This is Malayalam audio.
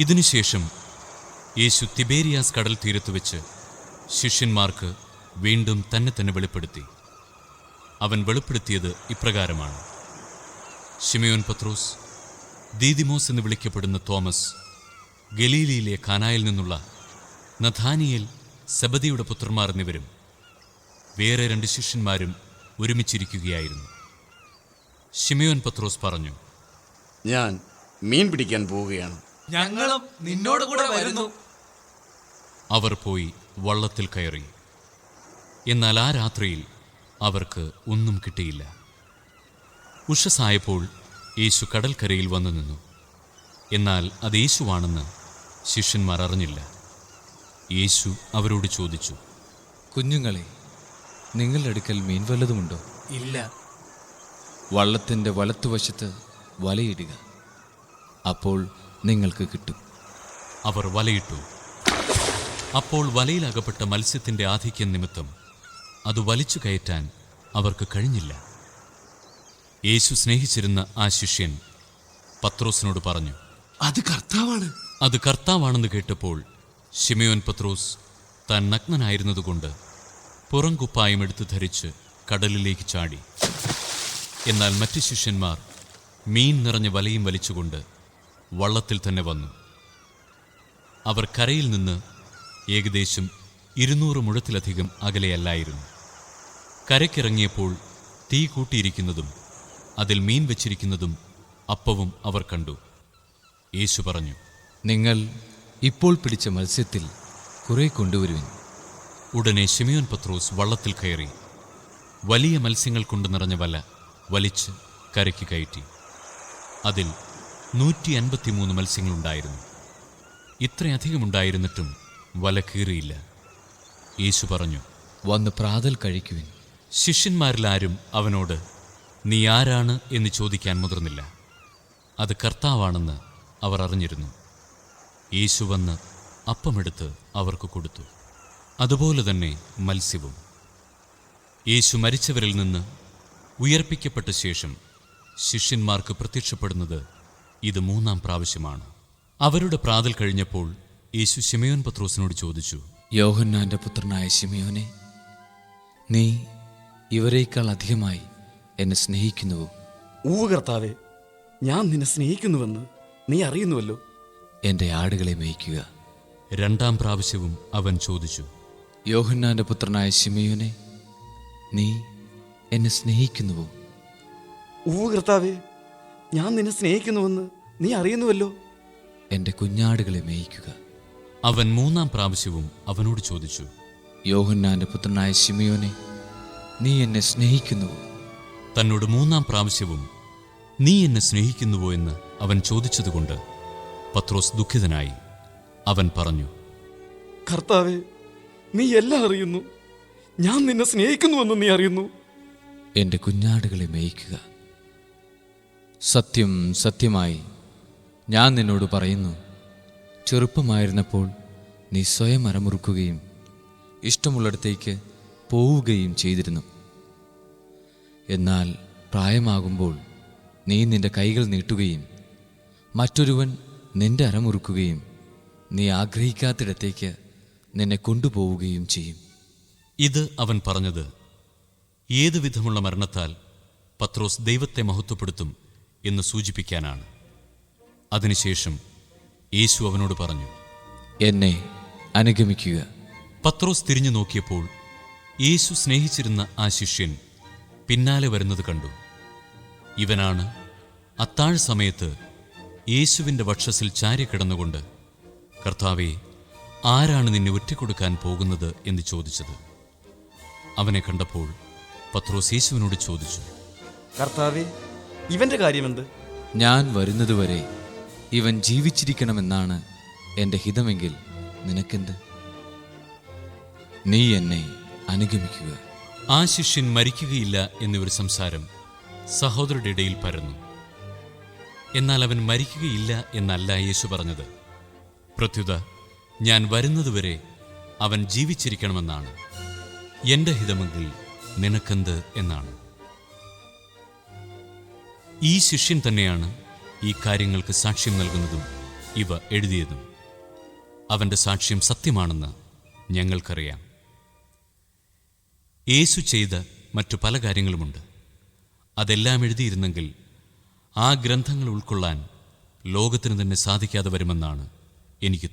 ഇതിനുശേഷം യേശു തിബേരിയാസ് കടൽ തീരത്ത് വെച്ച് ശിഷ്യന്മാർക്ക് വീണ്ടും തന്നെ വെളിപ്പെടുത്തി. അവൻ വെളിപ്പെടുത്തിയത് ഇപ്രകാരമാണ്: ശിമയോൻ പത്രോസ്, ദീദിമോസ് എന്ന് വിളിക്കപ്പെടുന്ന തോമസ്, ഗലീലിയിലെ കാനായിൽ നിന്നുള്ള നഥാനിയേൽ, സെബദിയുടെ പുത്രന്മാർ എന്നിവരും വേറെ 2 ശിഷ്യന്മാരും ഒരുമിച്ചിരിക്കുകയായിരുന്നു. ശിമയോൻ പത്രോസ് പറഞ്ഞു, ഞാൻ മീൻ പിടിക്കാൻ പോവുകയാണ്. ഞങ്ങളും നിന്നോട് കൂടെ വരുന്നു. അവർ പോയി വള്ളത്തിൽ കയറി. എന്നാൽ ആ രാത്രിയിൽ അവർക്ക് ഒന്നും കിട്ടിയില്ല. ഉഷസായപ്പോൾ യേശു കടൽക്കരയിൽ വന്നു നിന്നു. എന്നാൽ അത് യേശുവാണെന്ന് ശിഷ്യന്മാർ അറിഞ്ഞില്ല. യേശു അവരോട് ചോദിച്ചു, കുഞ്ഞുങ്ങളെ, നിങ്ങളുടെ അടുക്കൽ മീൻ വല്ലതുമുണ്ടോ? ഇല്ല. വള്ളത്തിൻ്റെ വലത്തുവശത്ത് വലയിടുക, അപ്പോൾ നിങ്ങൾക്ക് കിട്ടും. അവർ വലയിട്ടു. അപ്പോൾ വലയിലകപ്പെട്ട മത്സ്യത്തിൻ്റെ ആധിക്യം നിമിത്തം അത് വലിച്ചു കയറ്റാൻ അവർക്ക് കഴിഞ്ഞില്ല. യേശു സ്നേഹിച്ചിരുന്ന ആ ശിഷ്യൻ പത്രോസിനോട് പറഞ്ഞു, അത് കർത്താവാണ്. അത് കർത്താവാണെന്ന് കേട്ടപ്പോൾ ശിമയോൻ പത്രോസ് താൻ നഗ്നനായിരുന്നതുകൊണ്ട് പുറംകുപ്പായം എടുത്ത് ധരിച്ച് കടലിലേക്ക് ചാടി. എന്നാൽ മറ്റു ശിഷ്യന്മാർ മീൻ നിറഞ്ഞ വലയും വലിച്ചുകൊണ്ട് വള്ളത്തിൽ തന്നെ വന്നു. അവർ കരയിൽ നിന്ന് ഏകദേശം 200 മുഴത്തിലധികം അകലെയല്ലായിരുന്നു. കരയ്ക്കിറങ്ങിയപ്പോൾ തീ കൂട്ടിയിരിക്കുന്നതും അതിൽ മീൻ വെച്ചിരിക്കുന്നതും അപ്പവും അവർ കണ്ടു. യേശു പറഞ്ഞു, നിങ്ങൾ ഇപ്പോൾ പിടിച്ച മത്സ്യത്തിൽ കുറെ കൊണ്ടുവരുവിൻ. ഉടനെ ശിമയോൻ പത്രോസ് വള്ളത്തിൽ കയറി വലിയ മത്സ്യങ്ങൾ കൊണ്ട് നിറഞ്ഞ വല വലിച്ച് കരയ്ക്ക് കയറ്റി. അതിൽ 153 മത്സ്യങ്ങളുണ്ടായിരുന്നു. ഇത്രയധികമുണ്ടായിരുന്നിട്ടും വല കീറിയില്ല. യേശു പറഞ്ഞു, വന്ന് പ്രാതൽ കഴിക്കുവിൻ. ശിഷ്യന്മാരിലാരും അവനോട് നീ ആരാണ് എന്ന് ചോദിക്കാൻ മുതിർന്നില്ല. അത് കർത്താവാണെന്ന് അവർ അറിഞ്ഞിരുന്നു. യേശു വന്ന് അപ്പമെടുത്ത് അവർക്ക് കൊടുത്തു. അതുപോലെ തന്നെ മത്സ്യവും. യേശു മരിച്ചവരിൽ നിന്ന് ഉയർപ്പിക്കപ്പെട്ട ശേഷം ശിഷ്യന്മാർക്ക് പ്രത്യക്ഷപ്പെടുന്നത് ഇത് 3-ാം പ്രാവശ്യമാണ്. അവരുടെ പ്രാതൽ കഴിഞ്ഞപ്പോൾ യേശു ശിമയോൻ പത്രോസിനോട് ചോദിച്ചു, യോഹന്നാന്റെ പുത്രനായ ശിമയോനെ, നീ ഇവരേക്കാൾ അധികമായി എന്നെ സ്നേഹിക്കുന്നുവോ? ഉവ്വ് കർത്താവേ, ഞാൻ നിന്നെ സ്നേഹിക്കുന്നുവെന്ന് നീ അറിയുന്നുവല്ലോ. എൻ്റെ ആടുകളെ മേയ്ക്കുക. 2-ാം പ്രാവശ്യവും അവൻ ചോദിച്ചു, യോഹന്നാന്റെ പുത്രനായ ശിമയോനെ, നീ എന്നെ സ്നേഹിക്കുന്നുവോ? ഉവ്വ് കർത്താവേ, ഞാൻ നിന്നെ സ്നേഹിക്കുന്നുവെന്ന് നീ അറിയുന്നുവല്ലോ. എൻ്റെ കുഞ്ഞാടുകളെ മേയ്ക്കുക. അവൻ 3-ാം പ്രാവശ്യവും അവനോട് ചോദിച്ചു, യോഹന്നാന്റെ പുത്രനായ ശിമയോനെ, നീ എന്നെ സ്നേഹിക്കുന്നുവോ? തന്നോട് 3-ാം പ്രാവശ്യവും നീ എന്നെ സ്നേഹിക്കുന്നുവോ എന്ന് അവൻ ചോദിച്ചതുകൊണ്ട് പത്രോസ് ദുഃഖിതനായി. അവൻ പറഞ്ഞു, കർത്താവേ, നീ എല്ലാം അറിയുന്നു. ഞാൻ നിന്നെ സ്നേഹിക്കുന്നുവെന്ന് നീ അറിയുന്നു. എൻ്റെ കുഞ്ഞാടുകളെ മേയ്ക്കുക. സത്യം സത്യമായി ഞാൻ നിന്നോട് പറയുന്നു, ചെറുപ്പമായിരുന്നപ്പോൾ നീ സ്വയം അരമുറുക്കുകയും ഇഷ്ടമുള്ളിടത്തേക്ക് പോവുകയും ചെയ്തിരുന്നു. എന്നാൽ പ്രായമാകുമ്പോൾ നീ നിന്റെ കൈകൾ നീട്ടുകയും മറ്റൊരുവൻ നിന്റെ അരമുറുക്കുകയും നീ ആഗ്രഹിക്കാത്തിടത്തേക്ക് നിന്നെ കൊണ്ടുപോവുകയും ചെയ്യും. ഇത് അവൻ പറഞ്ഞത് ഏതുവിധമുള്ള മരണത്താൽ പത്രോസ് ദൈവത്തെ മഹത്വപ്പെടുത്തും എന്ന് സൂചിപ്പിക്കാനാണ്. അതിനുശേഷം യേശു അവനോട് പറഞ്ഞു, എന്നെ അനുഗമിക്കുക. പത്രോസ് തിരിഞ്ഞു നോക്കിയപ്പോൾ യേശു സ്നേഹിച്ചിരുന്ന ആ ശിഷ്യൻ പിന്നാലെ വരുന്നത് കണ്ടു. ഇവനാണ് അത്താഴ സമയത്ത് യേശുവിൻ്റെ വക്ഷസിൽ ചാരിക്കിടന്നുകൊണ്ട്, കർത്താവേ, ആരാണ് നിന്നെ ഒറ്റിക്കൊടുക്കാൻ പോകുന്നത് എന്ന് ചോദിച്ചത്. അവനെ കണ്ടപ്പോൾ പത്രോസ് യേശുവിനോട് ചോദിച്ചു, കർത്താവേ, ഇവന്റെ കാര്യമെന്ത്? ഞാൻ വരുന്നതുവരെ ഇവൻ ജീവിച്ചിരിക്കണമെന്നാണ് എൻ്റെ ഹിതമെങ്കിൽ നിനക്കെന്ത്? നീ എന്നെ അനുഗമിക്കുക. ആ ശിഷ്യൻ മരിക്കുകയില്ല എന്നൊരു സംസാരം സഹോദരരുടെ ഇടയിൽ പരന്നു. എന്നാൽ അവൻ മരിക്കുകയില്ല എന്നല്ല യേശു പറഞ്ഞത്. പ്രത്യുത ഞാൻ വരുന്നതുവരെ അവൻ ജീവിച്ചിരിക്കണമെന്നാണ്. എൻ്റെ ഹിതമെങ്കിൽ നിനക്കെന്ത് എന്നാണ്. ഈ ശിഷ്യൻ തന്നെയാണ് ഈ കാര്യങ്ങൾക്ക് സാക്ഷ്യം നൽകുന്നതും ഇവ എഴുതിയതും. അവൻ്റെ സാക്ഷ്യം സത്യമാണെന്ന് ഞങ്ങൾക്കറിയാം. യേശു ചെയ്ത മറ്റു പല കാര്യങ്ങളുമുണ്ട്. അതെല്ലാം എഴുതിയിരുന്നെങ്കിൽ ആ ഗ്രന്ഥങ്ങൾ ഉൾക്കൊള്ളാൻ ലോകത്തിന് തന്നെ സാധിക്കാതെ വരുമെന്നാണ് എനിക്ക് തോന്നുന്നത്.